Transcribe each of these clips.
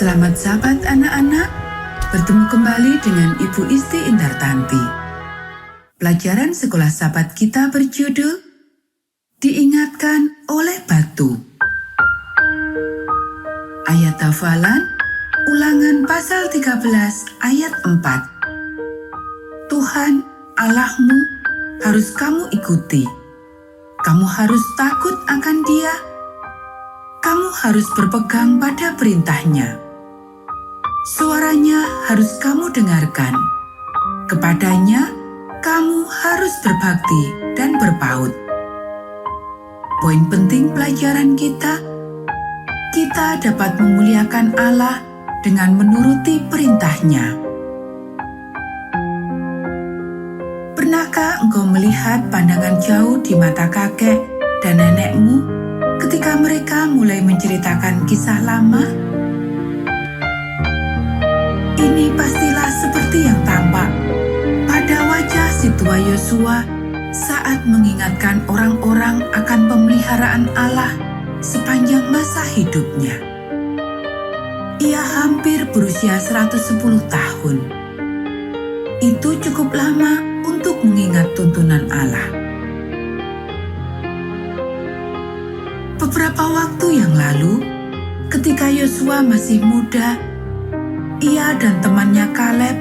Selamat sahabat anak-anak, bertemu kembali dengan Ibu Isti Indartanti. Pelajaran sekolah sahabat kita berjudul Diingatkan oleh Batu. Ayat hafalan Ulangan pasal 13 ayat 4. Tuhan Allahmu harus kamu ikuti. Kamu harus takut akan Dia. Kamu harus berpegang pada perintahnya. Suaranya harus kamu dengarkan. Kepadanya kamu harus berbakti dan berpaut. Poin penting pelajaran kita dapat memuliakan Allah dengan menuruti perintahnya. Pernahkah engkau melihat pandangan jauh di mata kakek dan nenekmu ketika mereka mulai menceritakan kisah lama? Ini pastilah seperti yang tampak pada wajah si tua Yosua saat mengingatkan orang-orang akan pemeliharaan Allah sepanjang masa hidupnya. Ia hampir berusia 110 tahun. Itu cukup lama untuk mengingat tuntunan Allah. Beberapa waktu yang lalu, ketika Yosua masih muda, ia dan temannya Kaleb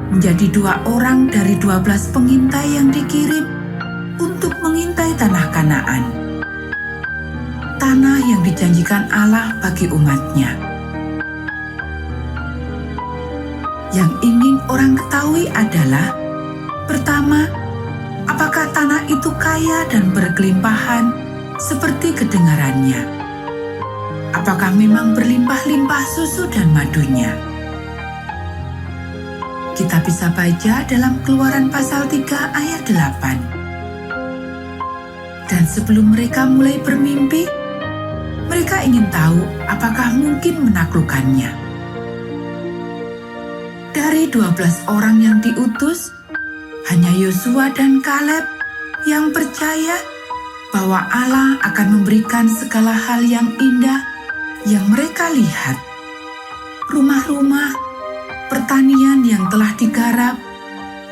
menjadi 2 orang dari 12 pengintai yang dikirim untuk mengintai tanah Kanaan. Tanah yang dijanjikan Allah bagi umatnya. Yang ingin orang ketahui adalah, pertama, apakah tanah itu kaya dan berkelimpahan seperti kedengarannya? Apakah memang berlimpah-limpah susu dan madunya? Kita bisa baca dalam Keluaran pasal 3 ayat 8. Dan sebelum mereka mulai bermimpi, mereka ingin tahu apakah mungkin menaklukkannya. Dari 12 orang yang diutus, hanya Yosua dan Kaleb yang percaya bahwa Allah akan memberikan segala hal yang indah yang mereka lihat. Rumah-rumah, pertanian yang telah digarap,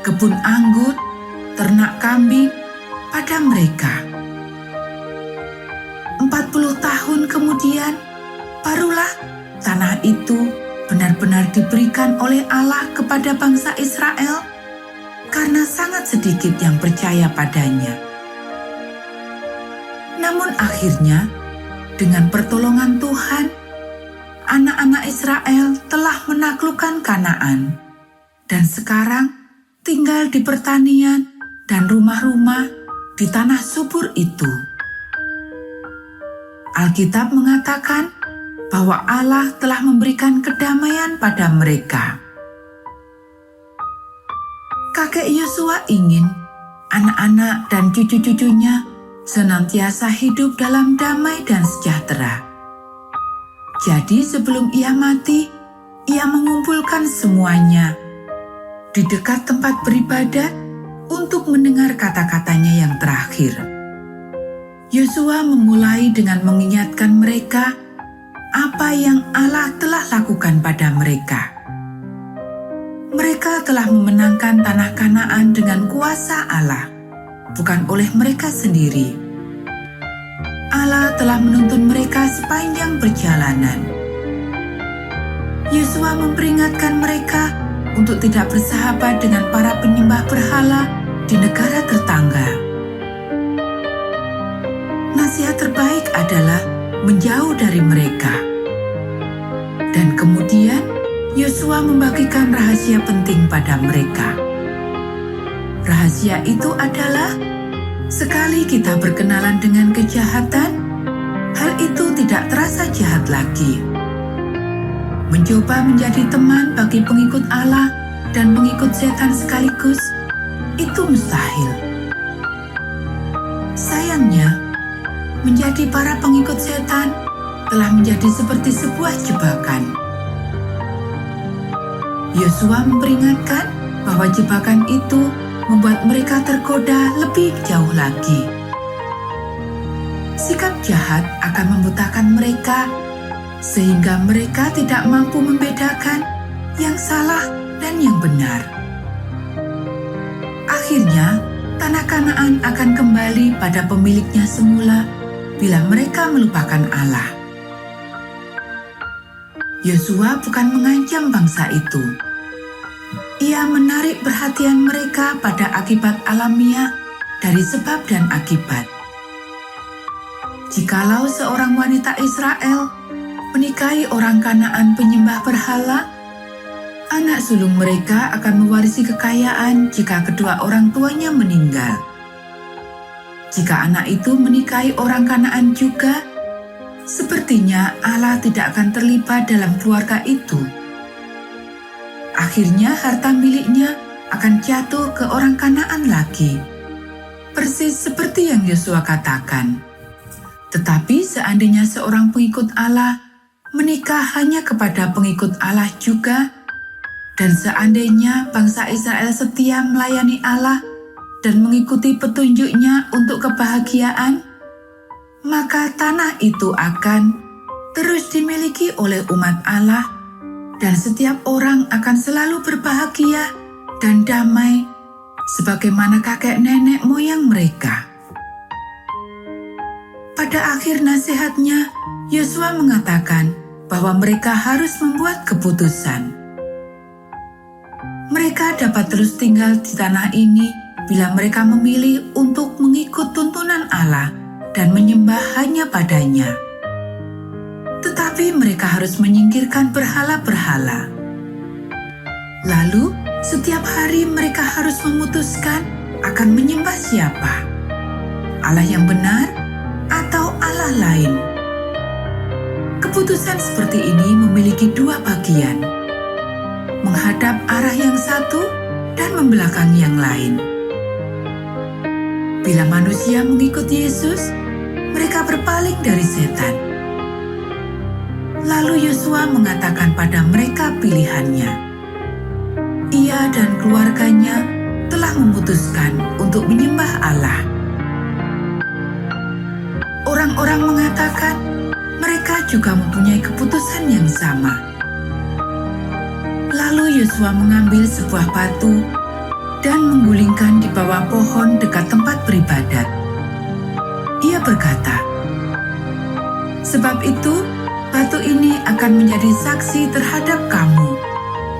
kebun anggur, ternak kambing pada mereka. 40 tahun kemudian, barulah tanah itu benar-benar diberikan oleh Allah kepada bangsa Israel karena sangat sedikit yang percaya padanya. Namun akhirnya, dengan pertolongan Tuhan, anak-anak Israel telah menaklukkan Kanaan dan sekarang tinggal di pertanian dan rumah-rumah di tanah subur itu. Alkitab mengatakan bahwa Allah telah memberikan kedamaian pada mereka. Kakek Yosua ingin anak-anak dan cucu-cucunya senantiasa hidup dalam damai dan sejahtera. Jadi sebelum ia mati, ia mengumpulkan semuanya di dekat tempat beribadat untuk mendengar kata-katanya yang terakhir. Yosua memulai dengan mengingatkan mereka apa yang Allah telah lakukan pada mereka. Mereka telah memenangkan tanah Kanaan dengan kuasa Allah, bukan oleh mereka sendiri. Allah telah menuntun mereka sepanjang perjalanan. Yosua memperingatkan mereka untuk tidak bersahabat dengan para penyembah berhala di negara tetangga. Nasihat terbaik adalah menjauh dari mereka. Dan kemudian Yosua membagikan rahasia penting pada mereka. Rahasia itu adalah, sekali kita berkenalan dengan kejahatan, hal itu tidak terasa jahat lagi. Mencoba menjadi teman bagi pengikut Allah dan pengikut setan sekaligus, itu mustahil. Sayangnya, menjadi para pengikut setan telah menjadi seperti sebuah jebakan. Yosua memperingatkan bahwa jebakan itu membuat mereka tergoda lebih jauh lagi. Sikap jahat akan membutakan mereka sehingga mereka tidak mampu membedakan yang salah dan yang benar. Akhirnya, tanah Kanaan akan kembali pada pemiliknya semula bila mereka melupakan Allah. Yosua bukan mengancam bangsa itu. Ia menarik perhatian mereka pada akibat alamiah dari sebab dan akibat. Jikalau seorang wanita Israel menikahi orang Kanaan penyembah berhala, anak sulung mereka akan mewarisi kekayaan jika kedua orang tuanya meninggal. Jika anak itu menikahi orang Kanaan juga, sepertinya Allah tidak akan terlibat dalam keluarga itu. Akhirnya harta miliknya akan jatuh ke orang Kanaan lagi. Persis seperti yang Yosua katakan. Tetapi seandainya seorang pengikut Allah menikah hanya kepada pengikut Allah juga, dan seandainya bangsa Israel setia melayani Allah dan mengikuti petunjuknya untuk kebahagiaan, maka tanah itu akan terus dimiliki oleh umat Allah, dan setiap orang akan selalu berbahagia dan damai sebagaimana kakek nenek moyang mereka. Pada akhir nasihatnya, Yosua mengatakan bahwa mereka harus membuat keputusan. Mereka dapat terus tinggal di tanah ini bila mereka memilih untuk mengikut tuntunan Allah dan menyembah hanya padanya. Tetapi mereka harus menyingkirkan berhala-berhala. Lalu, setiap hari mereka harus memutuskan akan menyembah siapa, Allah yang benar atau Allah lain. Keputusan seperti ini memiliki dua bagian, menghadap arah yang satu dan membelakangi yang lain. Bila manusia mengikuti Yesus, mereka berpaling dari setan. Lalu Yosua mengatakan pada mereka pilihannya. Ia dan keluarganya telah memutuskan untuk menyembah Allah. Orang-orang mengatakan mereka juga mempunyai keputusan yang sama. Lalu Yosua mengambil sebuah batu dan menggulingkan di bawah pohon dekat tempat beribadat. Ia berkata, "Sebab itu, batu ini akan menjadi saksi terhadap kamu,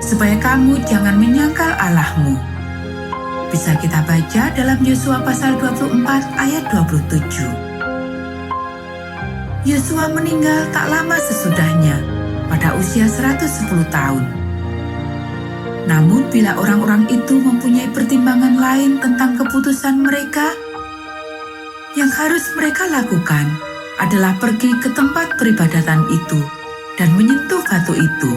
supaya kamu jangan menyangkal Allahmu." Bisa kita baca dalam Yosua pasal 24 ayat 27. Yosua meninggal tak lama sesudahnya, pada usia 110 tahun. Namun bila orang-orang itu mempunyai pertimbangan lain tentang keputusan mereka, yang harus mereka lakukan adalah pergi ke tempat peribadatan itu dan menyentuh batu itu.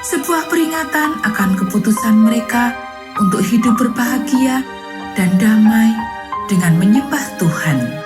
Sebuah peringatan akan keputusan mereka untuk hidup berbahagia dan damai dengan menyembah Tuhan.